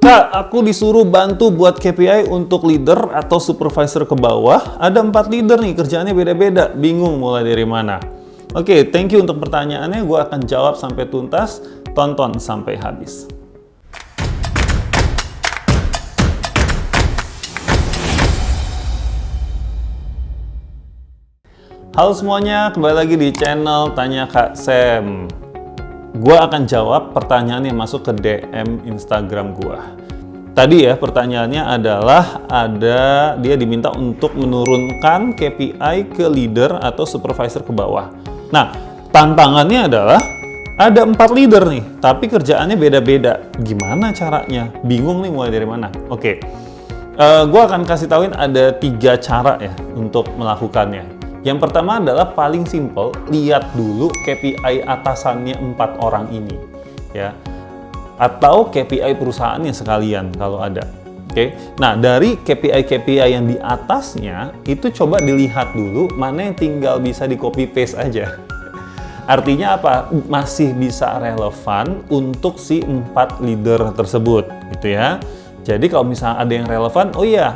Kak, aku disuruh bantu buat KPI untuk leader atau supervisor ke bawah. Ada 4 leader nih, kerjaannya beda-beda. Bingung mulai dari mana. Oke, thank you untuk pertanyaannya. Gue akan jawab sampai tuntas. Tonton sampai habis. Halo semuanya, kembali lagi di channel Tanya Kak Sam. Gue akan jawab pertanyaan yang masuk ke DM Instagram gue. Tadi ya pertanyaannya adalah dia diminta untuk menurunkan KPI ke leader atau supervisor ke bawah. Nah, tantangannya adalah ada 4 leader nih, tapi kerjaannya beda-beda. Gimana caranya? Bingung nih mulai dari mana? Oke, gue akan kasih tauin ada 3 cara ya untuk melakukannya. Yang pertama adalah paling simple, lihat dulu KPI atasannya 4 orang ini, ya, atau KPI perusahaannya sekalian kalau ada. Oke. Nah, dari KPI yang di atasnya itu coba dilihat dulu mana yang tinggal bisa di copy paste aja. Artinya apa? Masih bisa relevan untuk si 4 leader tersebut, gitu ya. Jadi kalau misalnya ada yang relevan, oh iya,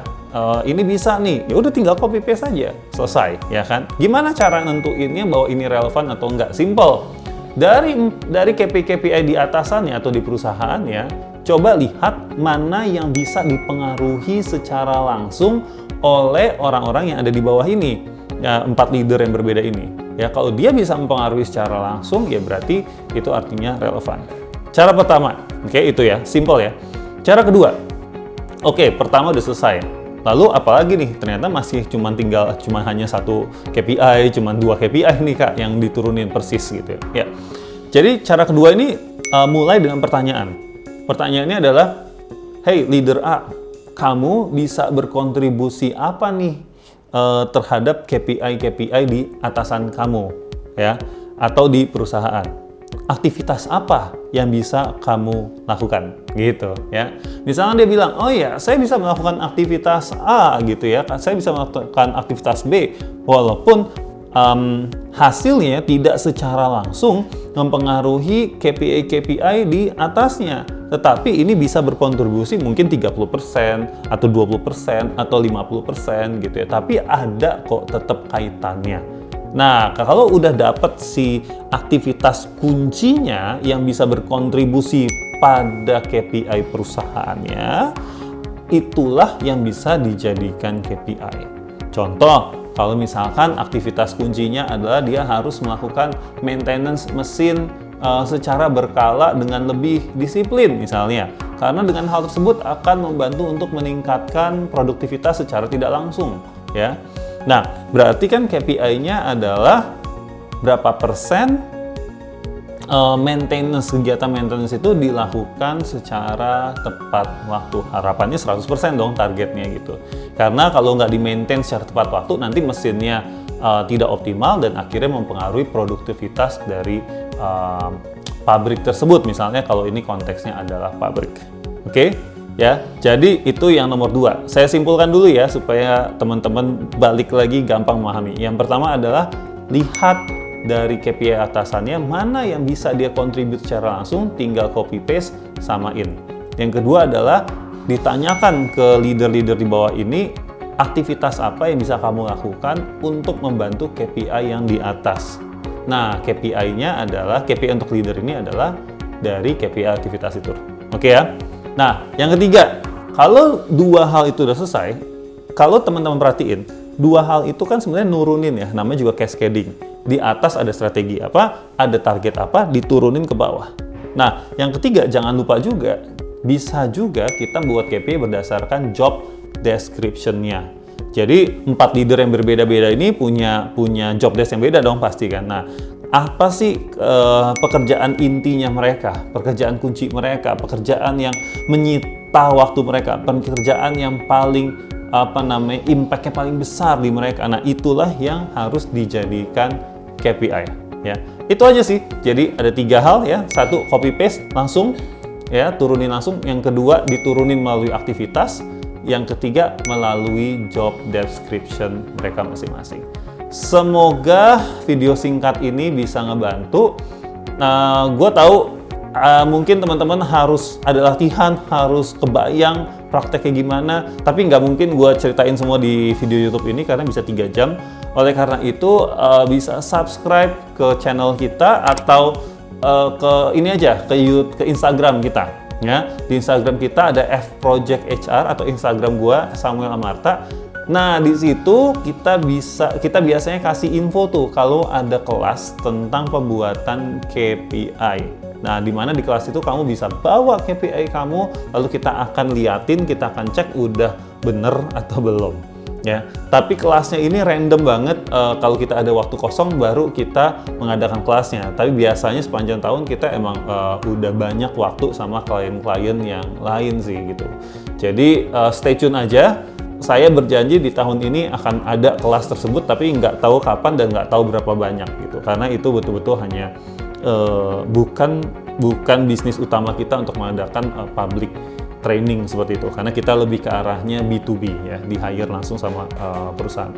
ini bisa nih, ya udah tinggal copy paste aja, selesai, ya kan? Gimana cara nentuinnya bahwa ini relevan atau enggak? Simple. Dari KPI di atasannya atau di perusahaannya, coba lihat mana yang bisa dipengaruhi secara langsung oleh orang-orang yang ada di bawah ini, ya, 4 leader yang berbeda ini. Ya, kalau dia bisa mempengaruhi secara langsung, ya berarti itu artinya relevan. Cara pertama, oke, itu ya, simple ya. Cara kedua, oke, pertama udah selesai. Lalu apalagi nih, ternyata masih cuma hanya 1 KPI, cuma 2 KPI nih Kak yang diturunin persis gitu ya. Jadi cara kedua ini mulai dengan pertanyaan. Pertanyaannya adalah, hey leader A, kamu bisa berkontribusi apa nih terhadap KPI di atasan kamu ya, atau di perusahaan? Aktivitas apa yang bisa kamu lakukan gitu ya. Misalnya dia bilang, oh ya saya bisa melakukan aktivitas A gitu ya, saya bisa melakukan aktivitas B, walaupun hasilnya tidak secara langsung mempengaruhi KPI di atasnya, tetapi ini bisa berkontribusi mungkin 30% atau 20% atau 50% gitu ya, tapi ada kok tetap kaitannya. Nah, kalau udah dapet si aktivitas kuncinya yang bisa berkontribusi pada KPI perusahaannya, itulah yang bisa dijadikan KPI. Contoh, kalau misalkan aktivitas kuncinya adalah dia harus melakukan maintenance mesin secara berkala dengan lebih disiplin misalnya. Karena dengan hal tersebut akan membantu untuk meningkatkan produktivitas secara tidak langsung, ya. Nah, berarti kan KPI-nya adalah berapa persen kegiatan maintenance itu dilakukan secara tepat waktu. Harapannya 100% dong targetnya gitu. Karena kalau nggak di-maintain secara tepat waktu, nanti mesinnya tidak optimal dan akhirnya mempengaruhi produktivitas dari pabrik tersebut. Misalnya kalau ini konteksnya adalah pabrik. Oke? Ya, jadi itu yang nomor 2. Saya simpulkan dulu ya supaya teman-teman balik lagi gampang memahami. Yang pertama adalah lihat dari KPI atasannya mana yang bisa dia kontribut secara langsung, tinggal copy paste samain. Yang kedua adalah ditanyakan ke leader-leader di bawah ini aktivitas apa yang bisa kamu lakukan untuk membantu KPI yang di atas. Nah, KPI-nya adalah KPI untuk leader ini adalah dari KPI aktivitas itu. Oke ya? Nah, yang ketiga, kalau 2 hal itu udah selesai, kalau teman-teman perhatiin, 2 hal itu kan sebenarnya nurunin ya, namanya juga cascading. Di atas ada strategi apa, ada target apa, diturunin ke bawah. Nah, yang ketiga, jangan lupa juga, bisa juga kita buat KPI berdasarkan job description-nya. Jadi, 4 leader yang berbeda-beda ini punya job desk yang beda dong pasti kan. Nah, apa sih pekerjaan intinya mereka, pekerjaan kunci mereka, pekerjaan yang menyita waktu mereka, pekerjaan yang paling impact-nya paling besar di mereka. Nah, itulah yang harus dijadikan KPI ya. Itu aja sih. Jadi ada 3 hal ya. 1, copy paste langsung ya, turunin langsung. Yang kedua, diturunin melalui aktivitas. Yang ketiga, melalui job description mereka masing-masing. Semoga video singkat ini bisa ngebantu. Gue tahu mungkin teman-teman harus ada latihan, harus kebayang prakteknya gimana, tapi nggak mungkin gue ceritain semua di video YouTube ini karena bisa 3 jam. Oleh karena itu bisa subscribe ke channel kita atau ke ini aja, ke Instagram kita. Ya, di Instagram kita ada F-Project HR atau Instagram gua Samuel Amarta. Nah, di situ kita biasanya kasih info tuh kalau ada kelas tentang pembuatan KPI. Nah, di mana di kelas itu kamu bisa bawa KPI kamu, lalu kita akan liatin, kita akan cek udah bener atau belum. Ya, tapi kelasnya ini random banget. Kalau kita ada waktu kosong baru kita mengadakan kelasnya. Tapi biasanya sepanjang tahun kita emang udah banyak waktu sama klien-klien yang lain sih gitu. Jadi stay tune aja. Saya berjanji di tahun ini akan ada kelas tersebut, tapi nggak tahu kapan dan nggak tahu berapa banyak gitu. Karena itu betul-betul hanya bukan bisnis utama kita untuk mengadakan public training seperti itu, karena kita lebih ke arahnya B2B ya, di hire langsung sama perusahaan.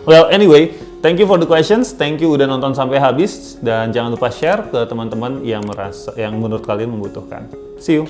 Well, anyway, thank you for the questions, thank you udah nonton sampai habis, dan jangan lupa share ke teman-teman yang menurut kalian membutuhkan. See you.